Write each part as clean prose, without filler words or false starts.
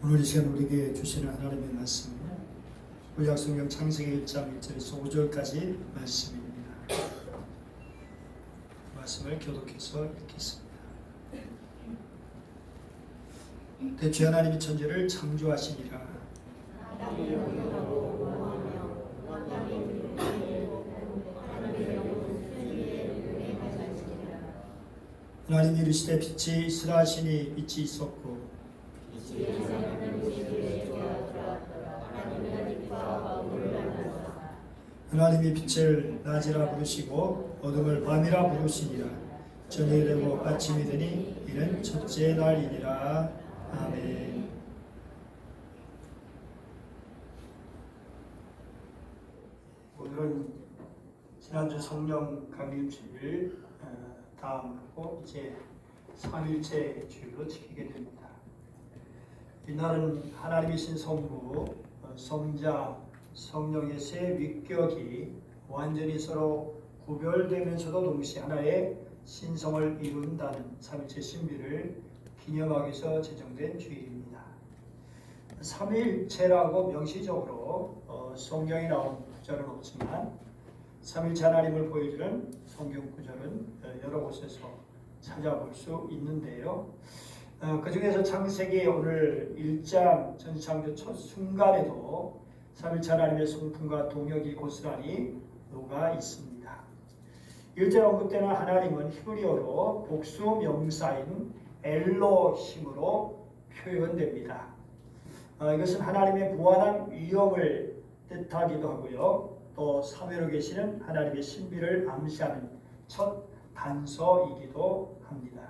오늘 이 시간 우리에게 주시는 하나님의 말씀은 구약성경 창세기 1장 1절에서 5절까지 말씀입니다. 말씀을 교독해서 읽겠습니다. 대체 하나님이 천지를 창조하시니라. 하나님이 이르시되 빛이 있으라 하시니 빛이 있었고 하나님이 빛을 낮이라 부르시고 어둠을 밤이라 부르시니라. 저녁이 되고 아침이 되니 이는 첫째 날이니라. 아멘. 오늘은 지난주 성령 강림주일 다음하고 이제 3일째 주일로 지키게 됩니다. 이날은 하나님이신 성부, 성자, 성령의 세 위격이 완전히 서로 구별되면서도 동시에 하나의 신성을 이룬다는 3일째 신비를 기념하기 위해서 제정된 주일입니다. 3일체라고 명시적으로 성경에 나온 구절은 없지만 3일체 하나님을 보여주는 성경 구절은 여러 곳에서 찾아볼 수 있는데요. 그 중에서 창세기 오늘 1장 전지창조 첫 순간에도 3일째 하나님의 성품과 동역이 고스란히 녹아 있습니다. 1절 언급되는 하나님은 히브리어로 복수 명사인 엘로힘으로 표현됩니다. 이것은 하나님의 무한한 위엄을 뜻하기도 하고요. 또 삼위로 계시는 하나님의 신비를 암시하는 첫 단서이기도 합니다.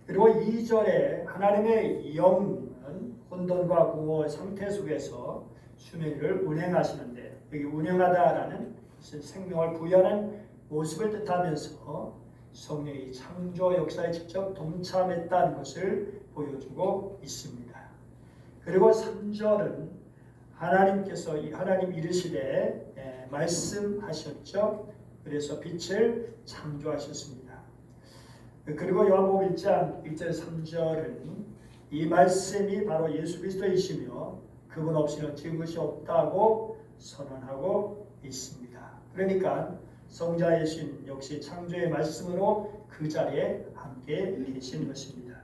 그리고 2절에 하나님의 영은 혼돈과 공허의 상태 속에서 수면을 운행하시는데, 여기 운행하다라는 것은 생명을 부여하는 모습을 뜻하면서 성령이 창조 역사에 직접 동참했다는 것을 보여주고 있습니다. 그리고 3절은 하나님께서 하나님 이르시되 말씀하셨죠. 그래서 빛을 창조하셨습니다. 그리고 요한복음 1장 1절 3절은 이 말씀이 바로 예수 그리스도이시며 그분 없이는 지은 것이 없다고 선언하고 있습니다. 그러니까 성자 예수님 역시 창조의 말씀으로 그 자리에 함께 계신 것입니다.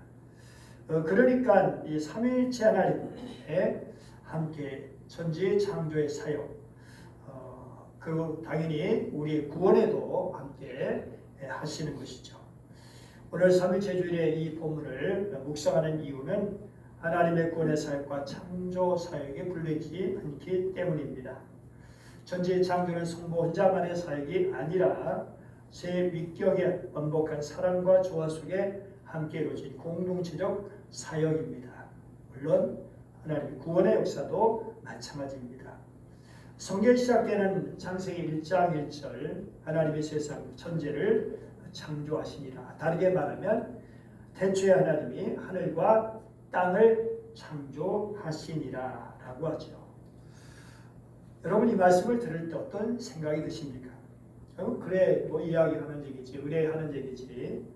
그러니까 이 삼위일체 하나님의 함께 천지 창조의 사역, 그리고 당연히 우리 구원에도 함께 하시는 것이죠. 오늘 3일째 주일의 이 본문을 묵상하는 이유는 하나님의 구원의 사역과 창조 사역에 분리되지 않기 때문입니다. 천지의 창조는 성부 혼자만의 사역이 아니라 세 위격의 완복한 사랑과 조화 속에 함께 이루어진 공동체적 사역입니다. 물론 하나님의 구원의 역사도 마찬가지입니다. 성경에 시작되는 창세기 1장 1절 하나님의 세상 천지를 창조하시니라. 다르게 말하면 태초에 하나님이 하늘과 땅을 창조하시니라 라고 하죠. 여러분 이 말씀을 들을 때 어떤 생각이 드십니까? 그래 뭐 이야기하는 얘기지, 의뢰하는 얘기지,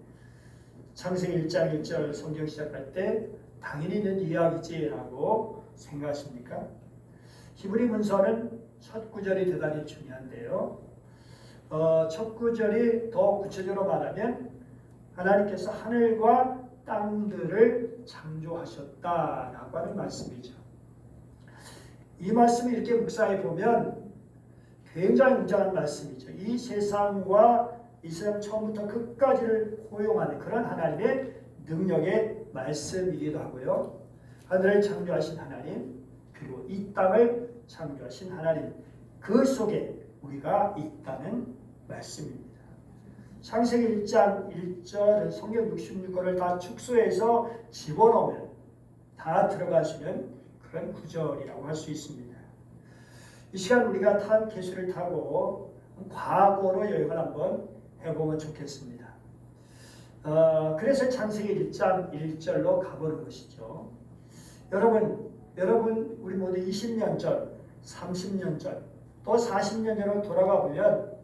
창세기 1장 1절 성경 시작할 때 당연히 있는 이야기지 라고 생각하십니까? 히브리 문서는 첫 구절이 대단히 중요한데요. 첫 구절이 더 구체적으로 말하면 하나님께서 하늘과 땅들을 창조하셨다라고 하는 말씀이죠. 이 말씀을 이렇게 묵상해 보면 굉장히 웅장한 말씀이죠. 이 세상과 이 세상 처음부터 끝까지를 포용하는 그런 하나님의 능력의 말씀이기도 하고요. 하늘을 창조하신 하나님, 그리고 이 땅을 창조하신 하나님, 그 속에 우리가 있다는 말씀입니다. 창세기 1장 1절 성경 66권을 다 축소해서 집어넣으면 다 들어갈 수 있는 그런 구절이라고 할 수 있습니다. 이 시간 우리가 탄 계수를 타고 과거로 여행을 한번 해보면 좋겠습니다. 그래서 창세기 1장 1절로 가보는 것이죠. 여러분 우리 모두 20년 전, 30년 전, 또 40년 전으로 돌아가 보면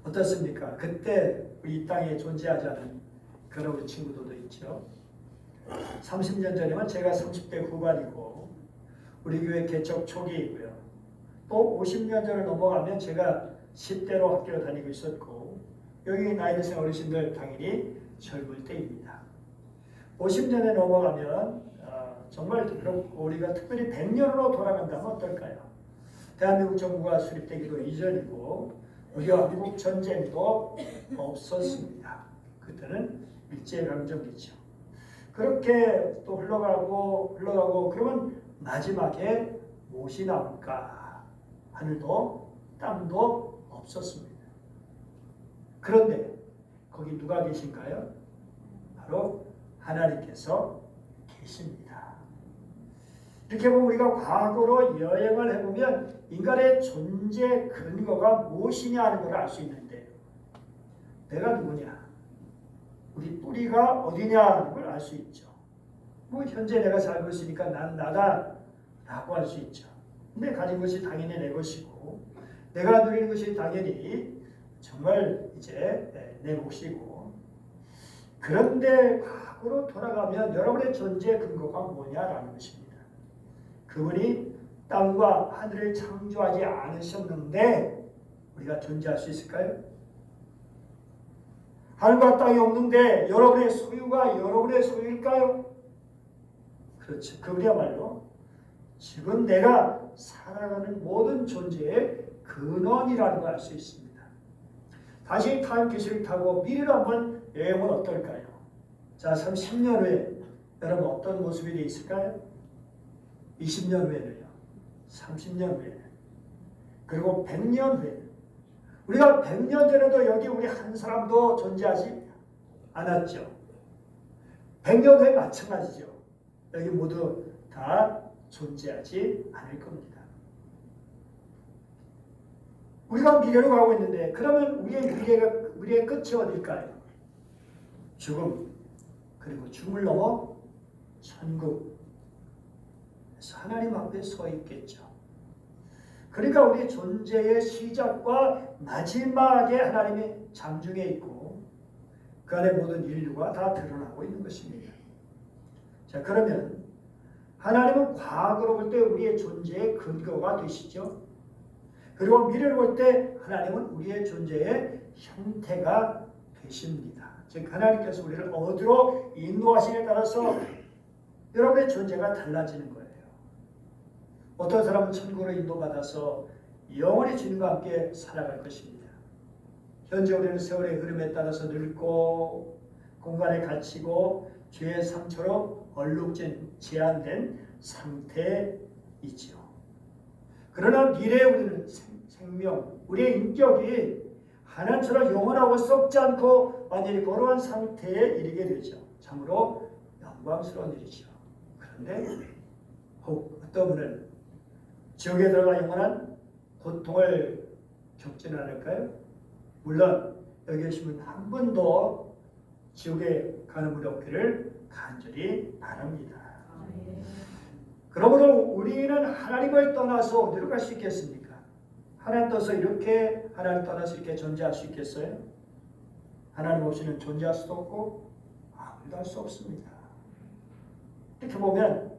어떻습니까? 그때 우리 이 땅에 존재하지 않은 그런 우리 친구들도 있죠. 30년 전이면 제가 30대 후반이고 우리 교회 개척 초기이고요. 또 50년 전을 넘어가면 제가 10대로 학교를 다니고 있었고 여기 나이 드신 어르신들 당연히 젊을 때입니다. 50년에 넘어가면 정말 우리가 특별히 100년으로 돌아간다면 어떨까요? 대한민국 정부가 수립되기도 이전이고 우리가 한국 전쟁도 없었습니다. 그때는 일제강점기죠. 그렇게 또 흘러가고 그러면 마지막에 무엇이 나올까? 하늘도 땅도 없었습니다. 그런데 거기 누가 계신가요? 바로 하나님께서 계십니다. 이렇게 보면 우리가 과거로 여행을 해보면 인간의 존재 근거가 무엇이냐 하는 걸 알 수 있는데 내가 누구냐? 우리 뿌리가 어디냐 하는 걸 알 수 있죠. 뭐 현재 내가 살고 있으니까 난 나다 라고 할 수 있죠. 근데 가진 것이 당연히 내 것이고 내가 누리는 것이 당연히 정말 이제 내 몫이고 그런데 과거로 돌아가면 여러분의 존재 근거가 뭐냐라는 것입니다. 그분이 땅과 하늘을 창조하지 않으셨는데 우리가 존재할 수 있을까요? 하늘과 땅이 없는데 여러분의 소유가 여러분의 소유일까요? 그렇죠. 그분이야말로 지금 내가 살아가는 모든 존재의 근원이라는 걸 알 수 있습니다. 다시 타임기술을 타고 미래로 한번 여행은 어떨까요? 자, 30년 후에 여러분 어떤 모습이 되어 있을까요? 20년 후에는요. 30년 후에 그리고 100년 후에 우리가 100년 전에도 여기 우리 한 사람도 존재하지 않았죠. 100년 후에 마찬가지죠. 여기 모두 다 존재하지 않을 겁니다. 우리가 미래로 가고 있는데 그러면 우리의 끝이 어딜까요? 죽음, 그리고 죽음을 넘어 천국. 그래서 하나님 앞에 서 있겠죠. 그러니까 우리 존재의 시작과 마지막에 하나님의 장중에 있고 그 안에 모든 인류가 다 드러나고 있는 것입니다. 자, 그러면 하나님은 과거로 볼 때 우리의 존재의 근거가 되시죠. 그리고 미래를 볼 때 하나님은 우리의 존재의 형태가 되십니다. 즉 하나님께서 우리를 어디로 인도하시냐에 따라서 여러분의 존재가 달라지는 거예요. 어떤 사람은 천국으로 인도받아서 영원히 주님과 함께 살아갈 것입니다. 현재 우리는 세월의 흐름에 따라서 늙고 공간에 갇히고 죄의 상처로 얼룩진 제한된 상태이지요. 그러나 미래에 우리는 생명, 우리의 인격이 하나님처럼 영원하고 썩지 않고 완전히 거룩한 상태에 이르게 되죠. 참으로 영광스러운 일이죠. 그런데 혹 어떤 분은 지옥에 들어가 영원한 고통을 겪지는 않을까요? 물론 여기 계신 분 한 분도 지옥에 가는 분이 없기를 간절히 바랍니다. 그러므로 우리는 하나님을 떠나서 어디로 갈 수 있겠습니까? 하나님 떠나서 이렇게 존재할 수 있겠어요? 하나님 없이는 존재할 수도 없고 아무도 할 수 없습니다. 이렇게 보면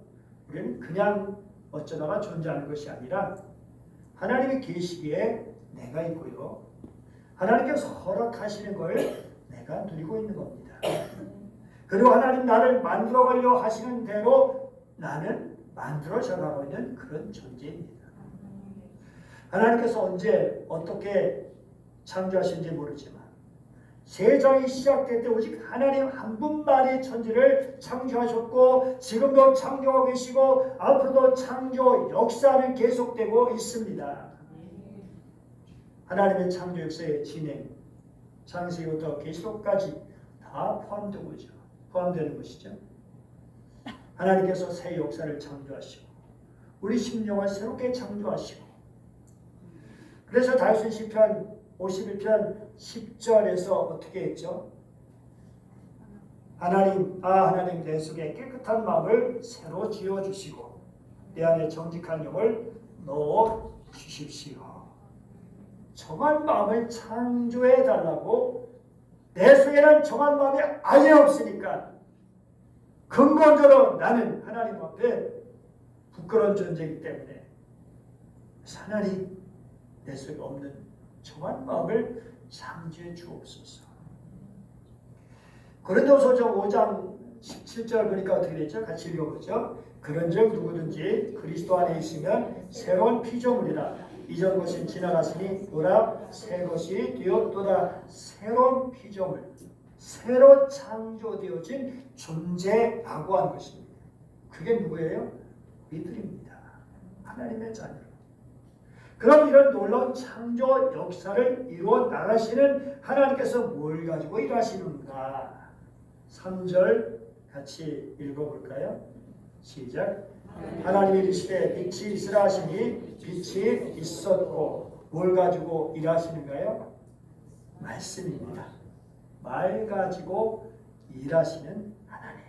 우리는 그냥 어쩌다가 존재하는 것이 아니라 하나님이 계시기에 내가 있고요. 하나님께서 허락하시는 걸 내가 누리고 있는 겁니다. 그리고 하나님 나를 만들어가려 하시는 대로 나는 만들어져 가고 있는 그런 존재입니다. 하나님께서 언제 어떻게 창조하신지 모르지만 세상이 시작될 때 오직 하나님 한 분만이 천지를 창조하셨고 지금도 창조하고 계시고 앞으로도 창조 역사는 계속되고 있습니다. 하나님의 창조 역사의 진행, 창세기부터 계시록까지 다 포함되는 것이죠. 하나님께서 새 역사를 창조하시고 우리 심령을 새롭게 창조하시고 그래서 다윗은 시편 51편 10절에서 어떻게 했죠? 하나님 내 속에 깨끗한 마음을 새로 지어주시고 내 안에 정직한 영을 넣어 주십시오. 정한 마음을 창조해 달라고 내 속에는 정한 마음이 아예 없으니까 근본적으로 나는 하나님 앞에 부끄러운 존재이기 때문에 하나님 내 속에 없는 정한 마음을 창조해 주옵소서. 고린도서전 5장 17절 보니까 어떻게 됐죠? 같이 읽어보죠. 그런즉 누구든지 그리스도 안에 있으면 새로운 피조물이라. 이전 것이 지나갔으니 보라 새 것이 되었도다. 새로운 피조물, 새로 창조되어진 존재라고 하는 것입니다. 그게 누구예요? 우리들입니다. 하나님의 자녀. 그럼 이런 놀라운 창조 역사를 이루어 나가시는 하나님께서 뭘 가지고 일하시는가? 3절 같이 읽어볼까요? 시작. 하나님이 이르시되 빛이 있으라 하시니 빛이 있었고 뭘 가지고 일하시는가요? 말씀입니다. 말 가지고 일하시는 하나님.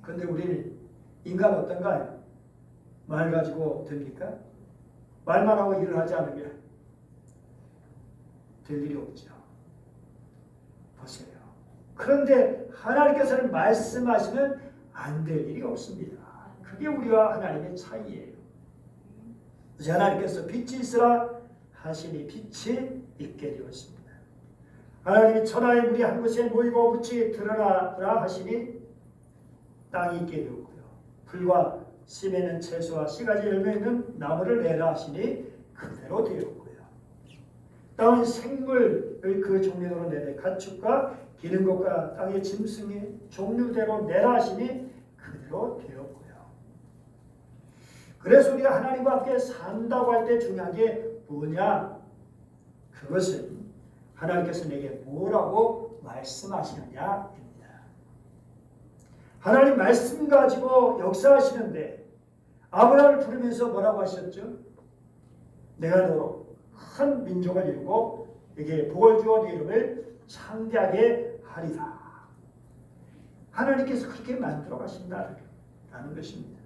그런데 우리 인간 어떤가요? 말 가지고 됩니까? 말만 하고 일을 하지 않으면 될 일이 없죠. 보세요. 그런데 하나님께서는 말씀하시면 안 될 일이 없습니다. 그게 우리와 하나님의 차이예요. 그래서 하나님께서 빛이 있으라 하시니 빛이 있게 되었습니다. 하나님이 천하의 물이 한 곳에 모이고 빛이 드러나라 하시니 땅이 있게 되었고요. 풀과 씨 맺는 채소와 씨가지 열매 있는 나무를 내라 하시니 그대로 되었고요. 땅은 생물을 그 종류대로 내되 가축과 기는 것과 땅의 짐승이 종류대로 내라 하시니 그대로 되었고요. 그래서 우리가 하나님과 함께 산다고 할 때 중요한 게 뭐냐? 그것은 하나님께서 내게 뭐라고 말씀하시느냐입니다. 하나님 말씀 가지고 역사하시는데 아브라함을 부르면서 뭐라고 하셨죠? 내가 너로 큰 민족을 이루고 에게 복을 주어 네 이름을 창대하게 하리라. 하나님께서 그렇게 만들어 가신다는 것입니다.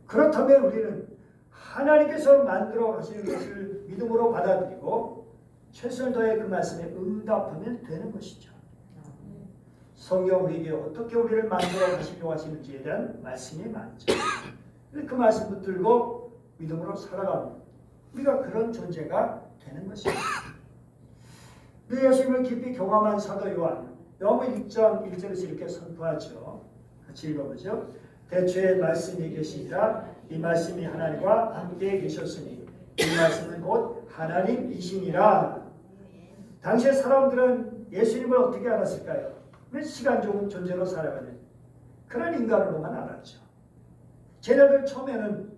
그렇다면 우리는 하나님께서 만들어 가시는 것을 믿음으로 받아들이고 최선을 다해 그 말씀에 응답하면 되는 것이죠. 성경 우리에게 어떻게 우리를 만들어 가시려고 하시는지에 대한 말씀이 많죠. 그 말씀 붙들고 믿음으로 살아가면 우리가 그런 존재가 되는 것입니다. 예수님을 깊이 경험한 사도 요한, 요한복음 1장 1절에서 이렇게 선포하죠. 같이 읽어보죠. 대초에 말씀이 계시니라. 이 말씀이 하나님과 함께 계셨으니 이 말씀은 곧 하나님이시니라. 당시의 사람들은 예수님을 어떻게 알았을까요? 시간적인 존재로 살아가는 그런 인간으로만 알았죠. 쟤네들 처음에는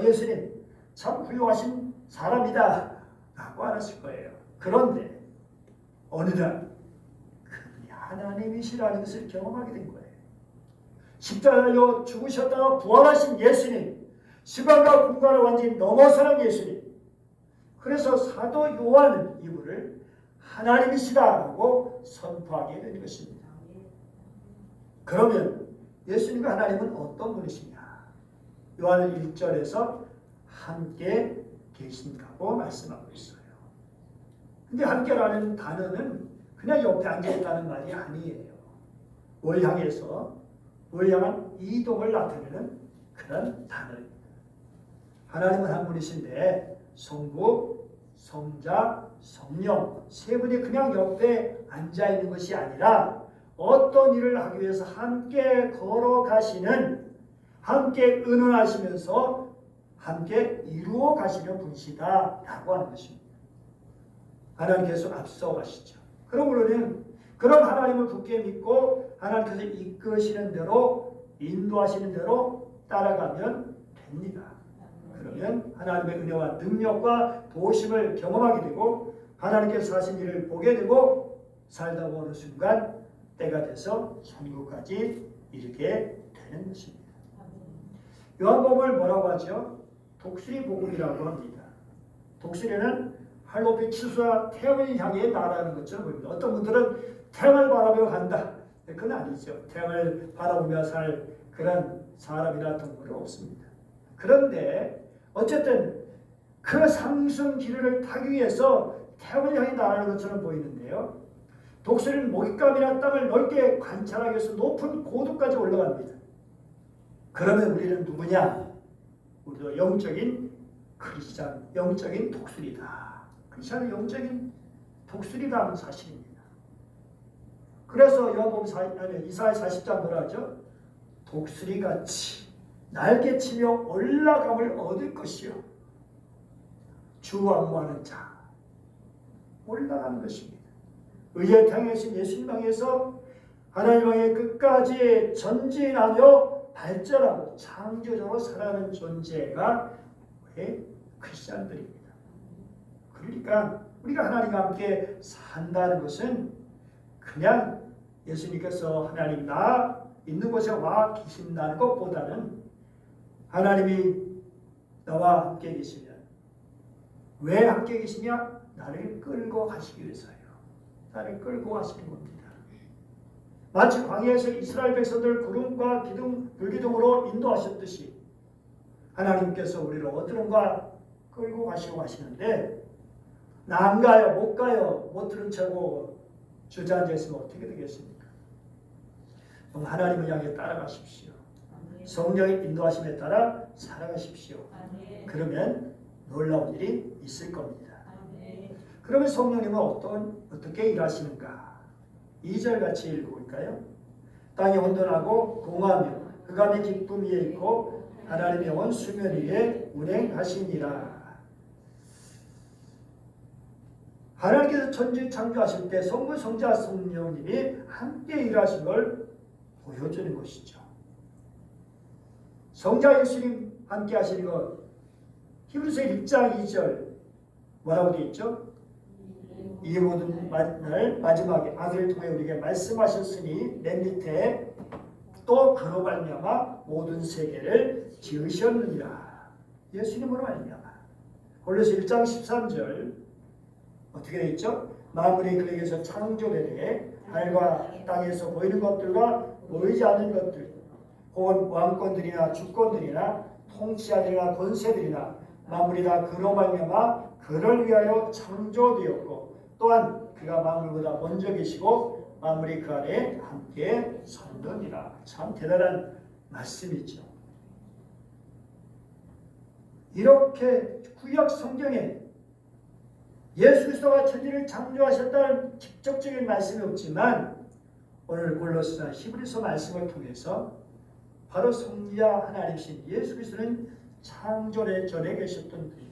예수님 참 훌륭하신 사람이다 라고 알았을 거예요. 그런데 어느날 그분이 하나님이시라는 것을 경험하게 된 거예요. 십자가에 죽으셨다가 부활하신 예수님, 시간과 공간을 완전히 넘어서는 예수님. 그래서 사도 요한은 이분을 하나님이시다라고 선포하게 된 것입니다. 그러면 예수님과 하나님은 어떤 분이시냐? 요한은 1절에서 함께 계신다고 말씀하고 있어요. 근데 함께라는 단어는 그냥 옆에 앉아있다는 말이 아니에요. 뭘 향해서 뭘 향한 이동을 나타내는 그런 단어입니다. 하나님은 한 분이신데 성부, 성자, 성령 세 분이 그냥 옆에 앉아있는 것이 아니라 어떤 일을 하기 위해서 함께 걸어가시는, 함께 의논하시면서 함께 이루어 가시는 분이시다 라고 하는 것입니다. 하나님께서 앞서 가시죠. 그럼 우리는 그런 하나님을 굳게 믿고 하나님께서 이끄시는 대로, 인도하시는 대로 따라가면 됩니다. 그러면 하나님의 은혜와 능력과 도우심을 경험하게 되고 하나님께서 하신 일을 보게 되고 살다 보는 순간 때가 돼서 천국까지 이르게 되는 것입니다. 요한복음을 뭐라고 하죠? 독수리 복음이라고 합니다. 독수리는 할로피 치수와 태양을 향해 날아가는 것처럼 보입니다. 어떤 분들은 태양을 바라보며 간다. 그건 아니죠. 태양을 바라보며 살 그런 사람이나 동물은 없습니다. 그런데 어쨌든 그 상승 기류를 타기 위해서 태양을 향해 날아가는 것처럼 보이는데요. 독수리는 먹잇감이나 땅을 넓게 관찰하기 위해서 높은 고도까지 올라갑니다. 그러면 우리는 누구냐? 우리도 영적인 크리스찬, 영적인 독수리다. 크리스찬은 영적인 독수리라는 사실입니다. 그래서 이사야 40장 뭐라 하죠? 독수리같이 날개치며 올라감을 얻을 것이요. 주 왕무하는 자. 올라가는 것입니다. 의에 향하신 예수님 향해서 하나님 향해 끝까지 전진하며 발전하고 창조적으로 살아가는 존재가 우리 크리스찬들입니다. 그러니까 우리가 하나님과 함께 산다는 것은 그냥 예수님께서 하나님 나 있는 곳에 와 계신다는 것보다는 하나님이 나와 함께 계시면 왜 함께 계시냐? 나를 끌고 가시기 위해서요. 나를 끌고 가시는 겁니다. 마치 광야에서 이스라엘 백성들 구름과 기둥, 불기둥으로 인도하셨듯이 하나님께서 우리를 어디론가 끌고 가시고 가시는데 나 안 가요, 못 가요, 못 들은 척하고 주저앉아 있으면 어떻게 되겠습니까? 그럼 하나님을 향해 따라가십시오. 성령의 인도하심에 따라 살아가십시오. 그러면 놀라운 일이 있을 겁니다. 그러면 성령님은 어떻게 일하시는가? 2절 같이 읽어볼까요? 땅이 혼돈하고 공허하며 흑암의 기쁨 위에 있고 하나님의 영은 수면 위에 운행하시니라. 하나님께서 천지 창조하실 때 성부, 성자, 성령님이 함께 일하신 걸 보여주는 것이죠. 성자 예수님 함께 하시는 것 히브리서 1장 2절 뭐라고 되어 있죠? 이 모든 날 마지막에 아들을 통해 우리에게 말씀하셨으니 맨 밑에 또 그로 말미암아 모든 세계를 지으셨느니라. 예수님으로 말미암아. 골로새 1장 13절 어떻게 되어 있죠? 만물이 그에게서 창조되되 하늘과 땅에서 보이는 것들과 보이지 않는 것들 혹은 왕권들이나 주권들이나 통치자들이나 권세들이나 만물이 다 그로 말미암아 그를 위하여 창조되었고 또한 그가 만물보다 먼저 계시고 만물이 그 안에 함께 선느니라. 참 대단한 말씀이죠. 이렇게 구약 성경에 예수 그리스도가 천지를 창조하셨다는 직접적인 말씀이 없지만 오늘 골로새나 히브리서 말씀을 통해서 바로 성자 하나님이신 예수 그리스도는 창조 전에 계셨던 분이고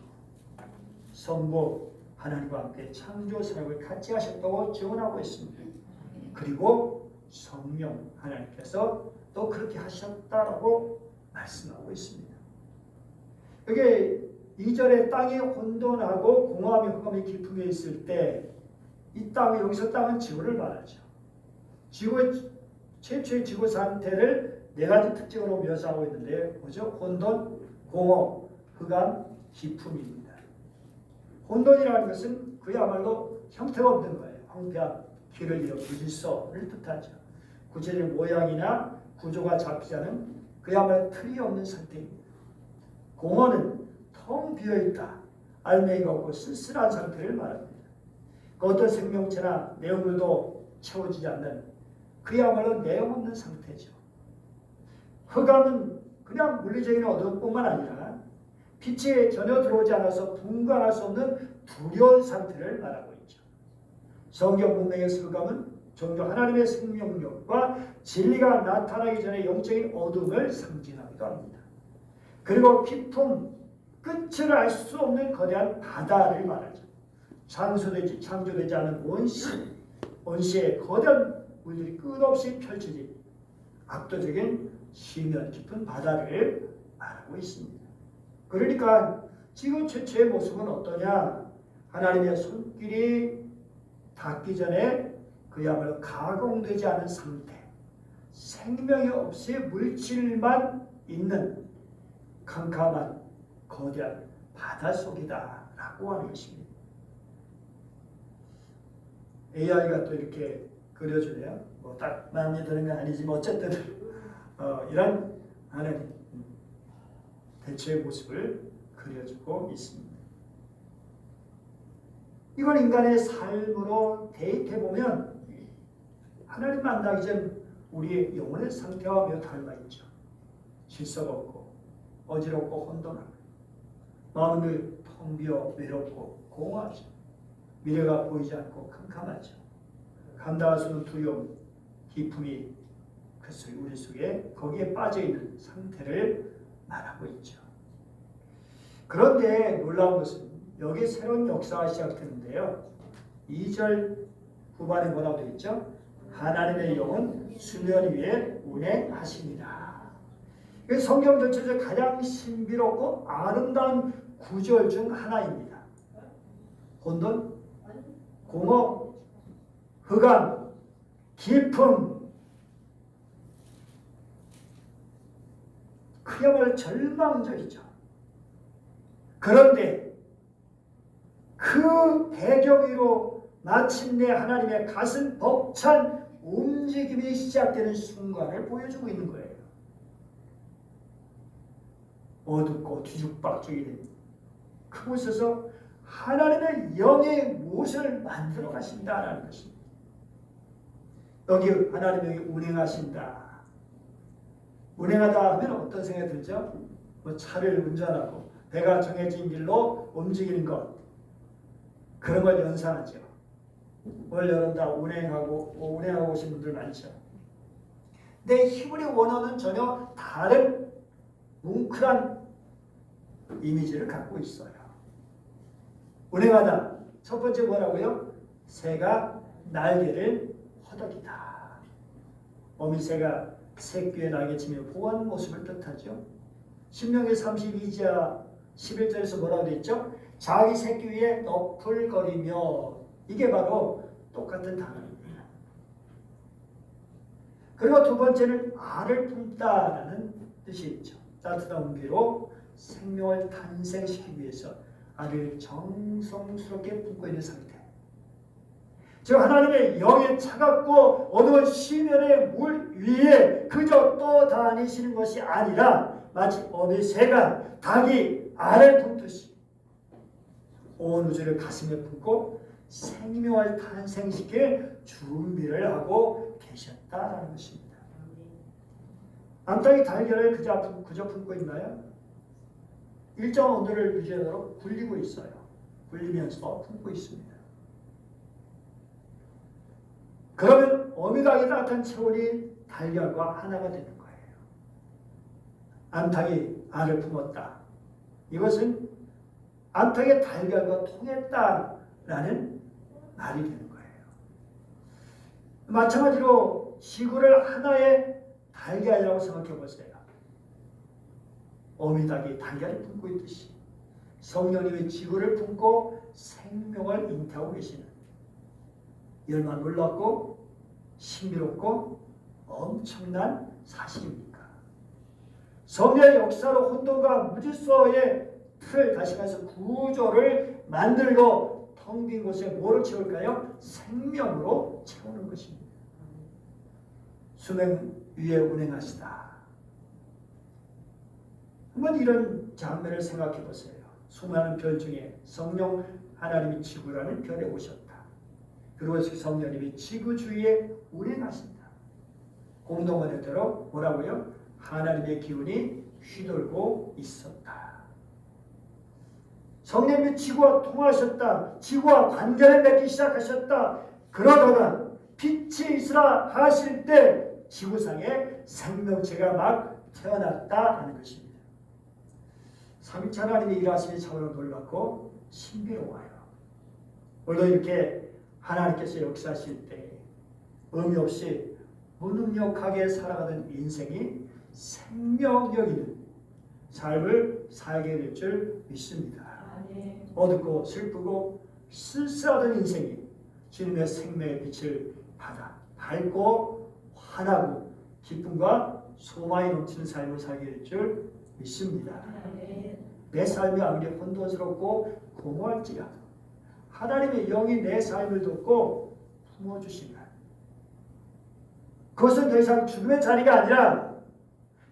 성부 하나님과 함께 창조 사역을 같이 하셨다고 증언하고 있습니다. 그리고 성령 하나님께서 또 그렇게 하셨다라고 말씀하고 있습니다. 여기 2절에 땅이 혼돈하고 공허함이 흑암이 깊음에 있을 때 이 땅, 여기서 땅은 지구를 말하죠. 지구의 최초의 지구 상태를 네 가지 특징으로 묘사하고 있는데 뭐죠? 혼돈, 공허, 흑암, 깊음입니다. 혼돈이라는 것은 그야말로 형태가 없는 거예요. 황폐함, 길을 잃어 무질서를 뜻하죠. 구체적인 모양이나 구조가 잡히지 않은 그야말로 틀이 없는 상태입니다. 공허는 텅 비어있다. 알맹이가 없고 쓸쓸한 상태를 말합니다. 그 어떤 생명체나 내용물도 채워지지 않는 그야말로 내용 없는 상태죠. 흑암은 그냥 물리적인 어둠뿐만 아니라 빛이 전혀 들어오지 않아서 분간할 수 없는 두려운 상태를 말하고 있죠. 성경 문맥에서 흑암은 종종 하나님의 생명력과 진리가 나타나기 전에 영적인 어둠을 상징하기도 합니다. 그리고 깊음, 끝을 알 수 없는 거대한 바다를 말하죠. 창조되지 않은 원시의 거대한 물들이 끝없이 펼쳐진 압도적인 심연 깊은 바다를 말하고 있습니다. 그러니까 지금 최초의 모습은 어떠냐? 하나님의 손길이 닿기 전에 그야말로 가공되지 않은 상태, 생명이 없이 물질만 있는 캄캄한 거대한 바닷속이다 라고 하는 것입니다. AI가 또 이렇게 그려주네요. 뭐 딱 마음에 드는 건 아니지만 어쨌든 이런 하나님 대체의 모습을 그려주고 있습니다. 이걸 인간의 삶으로 대입해보면 하나님 만나기 전 우리의 영혼의 상태와 매우 닮아 있죠. 질서가 없고 어지럽고 혼돈하고 마음을 텅 비어 외롭고 공허하죠. 미래가 보이지 않고 캄캄하죠. 감당할 수 없는 두려움, 기품이 우리 속에 거기에 빠져있는 상태를 말하고 있죠. 그런데 놀라운 것은 여기 새로운 역사가 시작되는데요. 2절 후반에 뭐라고 되어 있죠? 하나님의 영은 수면 위에 운행하십니다. 성경 전체에서 가장 신비롭고 아름다운 구절 중 하나입니다. 혼돈, 공허, 흑암, 기품, 그야말로 절망적이죠. 그런데 그 배경 위로 마침내 하나님의 가슴 벅찬 움직임이 시작되는 순간을 보여주고 있는 거예요. 어둡고 뒤죽박죽이 된 그곳에서 하나님의 영의 무엇을 만들어 가신다라는 것입니다. 여기 하나님의 영이 운행하신다. 운행하다 하면 어떤 생각이 들죠? 뭐 차를 운전하고 배가 정해진 길로 움직이는 것, 그런 걸 연상하죠. 올 여름 다 운행하고 오신 분들 많죠. 근데 히브리 원어는 전혀 다른 뭉클한 이미지를 갖고 있어요. 운행하다. 첫 번째 뭐라고요? 새가 날개를 허덕이다. 어미새가 새끼의 날개치며 보호하는 모습을 뜻하죠. 신명기 32장 11절에서 뭐라고 되어 있죠? 자기 새끼 위에 너풀거리며, 이게 바로 똑같은 단어입니다. 그리고 두 번째는 알을 품다라는 뜻이 있죠. 따뜻한 온기로 생명을 탄생시키기 위해서 알을 정성스럽게 품고 있는 상태. 즉 하나님의 영의 차갑고 어두운 시면의 물 위에 그저 떠다니시는 것이 아니라 마치 어미새가 닭이 알을 품듯이 온 우주를 가슴에 품고 생명을 탄생시킬 준비를 하고 계셨다라는 것입니다. 암탉이 달걀을 그저 품고 있나요? 일정한 온도를 유지하도록 굴리고 있어요. 굴리면서 품고 있습니다. 그러면 어미닭의 따뜻한 체온이 달걀과 하나가 되는 거예요. 암탉이 알을 품었다. 이것은 암탉의 달걀과 통했다라는 말이 되는 거예요. 마찬가지로 지구를 하나의 달걀이라고 생각해 보세요. 어미닭이 달걀을 품고 있듯이 성령님이 지구를 품고 생명을 잉태하고 계시는, 이 얼마나 놀랍고 신비롭고 엄청난 사실입니까? 성령의 역사로 혼돈과 무질서의 틀을 다시 가서 구조를 만들고 텅 빈 곳에 뭐로 채울까요? 생명으로 채우는 것입니다. 수면 위에 운행하시다. 한번 이런 장면을 생각해 보세요. 수많은 별 중에 성령 하나님이 지구라는 별에 오셨다. 그리고 성령님이 지구 주위에 운행하신다. 공동언어대로 뭐라고요? 하나님의 기운이 휘돌고 있었다. 성령님이 지구와 통하셨다. 지구와 관계를 맺기 시작하셨다. 그러다가 빛이 있으라 하실 때 지구상에 생명체가 막 태어났다 하는 것입니다. 삼위일체 하나님의 일하심이 참으로 놀랍고 신비로워요. 물론 이렇게 하나님께서 역사하실 때 의미 없이 무능력하게 살아가던 인생이 생명력 있는 삶을 살게 될 줄 믿습니다. 어둡고 슬프고 쓸쓸하던 인생이 주님의 생명의 빛을 받아 밝고 환하고 기쁨과 소망이 넘치는 삶을 살게 될 줄 믿습니다. 내 삶이 아무리 혼돈스럽고 공허할지라도 하나님의 영이 내 삶을 돕고 품어주시면 그것은 더 이상 죽음의 자리가 아니라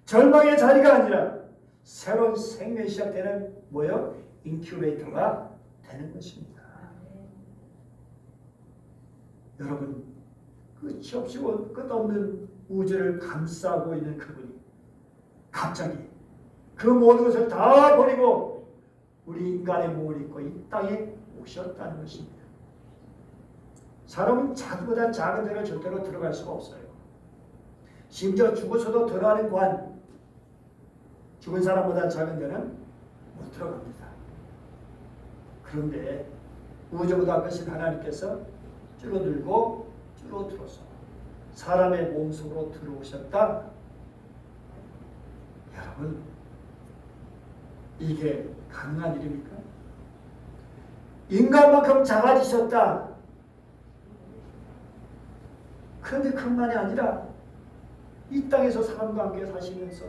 절망의 자리가 아니라 새로운 생명이 시작되는 뭐예요? 인큐베이터가 되는 것입니다. 여러분, 끝이 없이 끝없는 우주를 감싸고 있는 그분이 갑자기 그 모든 것을 다 버리고 우리 인간의 몸을 입고 이 땅에 오셨다는 것입니다. 사람은 자기보다 작은 데를 절대로 들어갈 수가 없어요. 심지어 죽어서도 들어가는 관, 죽은 사람보다 작은 데는 못 들어갑니다. 그런데 우주보다 크신 하나님께서 줄어들고 줄어들어서 사람의 몸속으로 들어오셨다. 여러분, 이게 가능한 일입니까? 인간만큼 작아지셨다. 그런데 그것만이 아니라 이 땅에서 사람과 함께 사시면서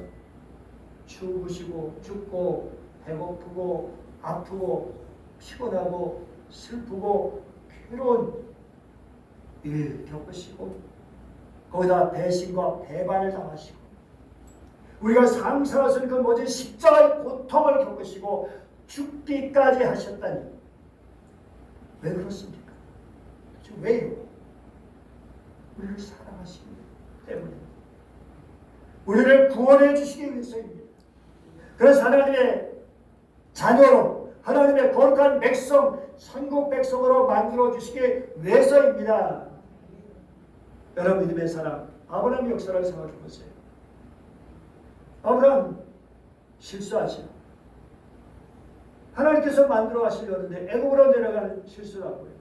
죽으시고 죽고 배고프고 아프고 피곤하고 슬프고 괴로운 일 겪으시고 거기다 배신과 배반을 당하시고 우리가 상상할 수 있는 그 모든 십자가의 고통을 겪으시고 죽기까지 하셨다니 왜 그렇습니까? 왜요? 우리를 사랑하시기 때문에 우리를 구원해 주시기 위해서입니다. 그래서 하나님의 자녀로 하나님의 거룩한 백성 선국 백성으로 만들어 주시기 위해서입니다. 여러분 믿음의 사람 아브라함 역사를 생각해 보세요. 아브라함 실수하죠. 하나님께서 만들어 가시려는데 애굽으로 내려가는 실수를 하고요.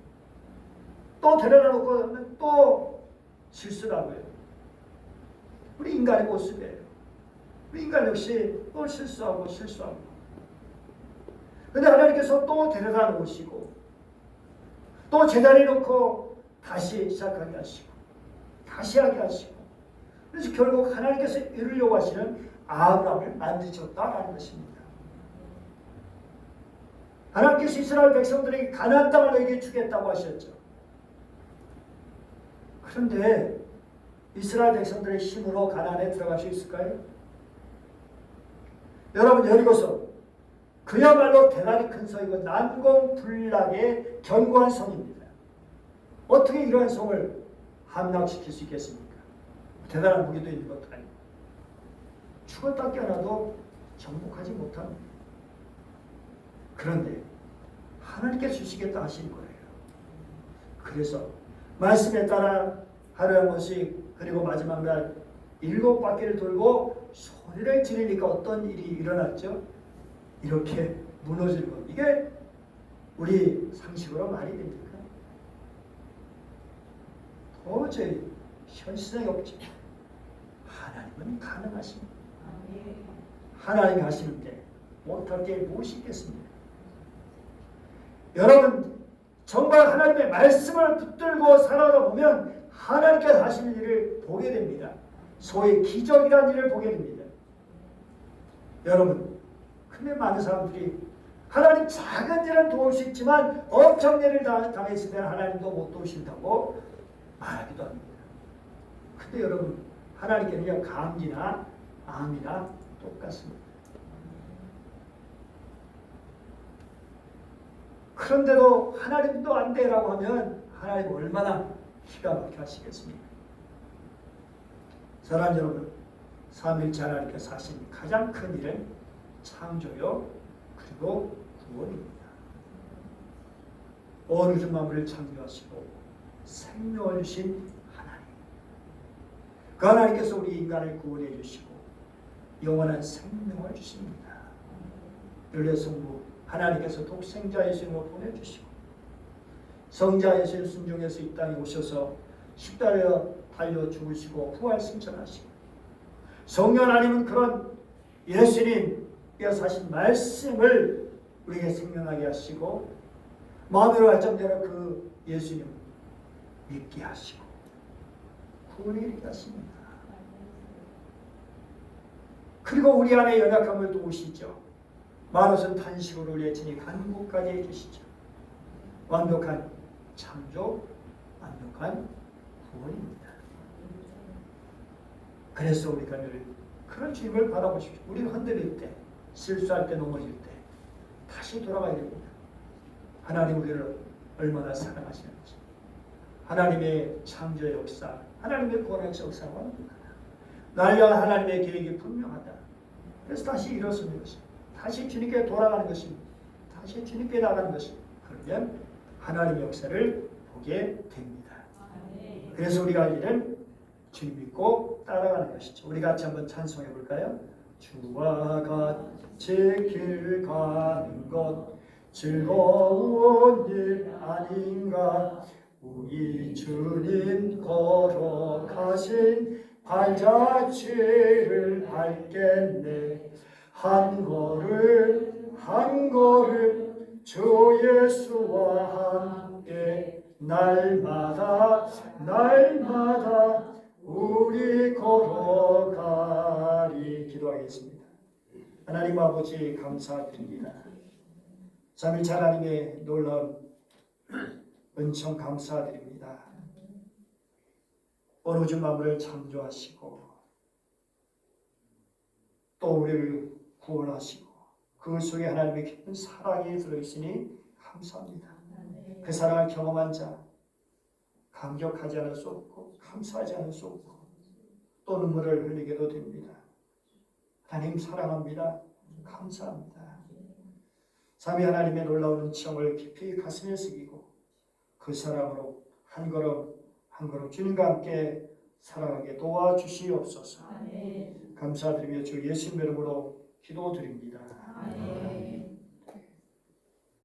또 데려다 놓고 하면 또 실수를 하고요. 우리 인간의 모습이에요. 우리 인간 역시 또 실수하고. 그런데 하나님께서 또 데려다 놓으시고 또 제자리에 놓고 다시 시작하게 하시고 다시 하게 하시고 그래서 결국 하나님께서 이루려고 하시는 아브라함을 만드셨다라는 것입니다. 하나님께서 이스라엘 백성들에게 가나안 땅을 너에게 주겠다고 하셨죠. 그런데 이스라엘 백성들의 힘으로 가나안에 들어갈 수 있을까요? 여러분 여리고성 그야말로 대단히 큰 성이고 난공불락의 견고한 성입니다. 어떻게 이러한 성을 함락시킬 수 있겠습니까? 대단한 무기도 있는 것도 아니고 죽었다 깨어나도 정복하지 못합니다. 그런데 하나님께 주시겠다 하신 거예요. 그래서 말씀에 따라 하루에 한 번씩 그리고 마지막 날 7바퀴를 돌고 소리를 지르니까 어떤 일이 일어났죠? 이렇게 무너지는 것. 이게 우리 상식으로 말이 됩니까? 도저히 현실성이 없죠. 하나님은 가능하십니다. 하나님이 하시는데 못할 게 무엇이 있겠습니까? 여러분 정말 하나님의 말씀을 붙들고 살아가 보면 하나님께서 하시는 일을 보게 됩니다. 소위 기적이라는 일을 보게 됩니다. 여러분 근데 많은 사람들이 하나님 작은 일은 도울 수 있지만 엄청난 일을 당했을 때는 하나님도 못 도우신다고 말하기도 합니다. 근데 여러분 하나님께는 감기나 암이나 똑같습니다. 그런데도 하나님도 안 돼라고 하면 하나님 얼마나 기가 막혀 하시겠습니까? 사랑 여러분, 삼위일체 하나님께서 하신 가장 큰 일은 창조요 그리고 구원입니다. 온 우주 만물을 창조하시고 생명을 주신 하나님, 그 하나님께서 우리 인간을 구원해 주시고 영원한 생명을 주십니다. 율례 성부 하나님께서 독생자 예수님을 보내주시고 성자 예수를 순종해서 이 땅에 오셔서 십자가에 달려 죽으시고 부활 승천하시고 성령 하나님은 그런 예수님께서 하신 말씀을 우리에게 생명하게 하시고 마음으로 발전되는 그 예수님 믿게 하시고 구원에 이르게 하십니다. 그리고 우리 안에 연약함을 도우시죠. 마릇은 탄식으로 우리의 진이 간구까지 해주시죠. 완벽한 창조, 완벽한 구원입니다. 그래서 우리가 늘 그런 주님을 바라보십시오. 우리는 흔들릴 때, 실수할 때, 넘어질 때 다시 돌아가야 됩니다. 하나님 우리를 얼마나 사랑하시는지, 하나님의 창조 역사, 하나님의 구원의 역사와 날 위한 하나님의 계획이 분명하다. 그래서 다시 일어서는 것입니다. 다시 주님께 돌아가는 것입니다. 다시 주님께 나가는 것입니다. 그러면 하나님의 역사를 보게 됩니다. 그래서 우리가 할 일은 주님 믿고 따라가는 것이죠. 우리 같이 한번 찬송해 볼까요? 주와 같이 길 가는 것 즐거운 일 아닌가. 우리 주님 걸어가신 발자취를 밟겠네. 한 걸음 한 걸음 주 예수와 함께 날마다 날마다 우리 걸어가리. 기도하겠습니다. 하나님 아버지 감사드립니다. 삼위일체 하나님의 놀라운 은총 감사드립니다. 온 우주 만물을 창조하시고 또 우리를 구원하시고 그 속에 하나님의 깊은 사랑이 들어있으니 감사합니다. 그 사랑을 경험한 자 감격하지 않을 수 없고 감사하지 않을 수 없고 또 눈물을 흘리게도 됩니다. 하나님 사랑합니다. 감사합니다. 삼위 하나님의 놀라운 은총을 깊이 가슴에 새기고 그 사랑으로 한 걸음 한 걸음 주님과 함께 살아가게 도와주시옵소서. 감사드리며 주 예수님의 이름으로 기도드립니다.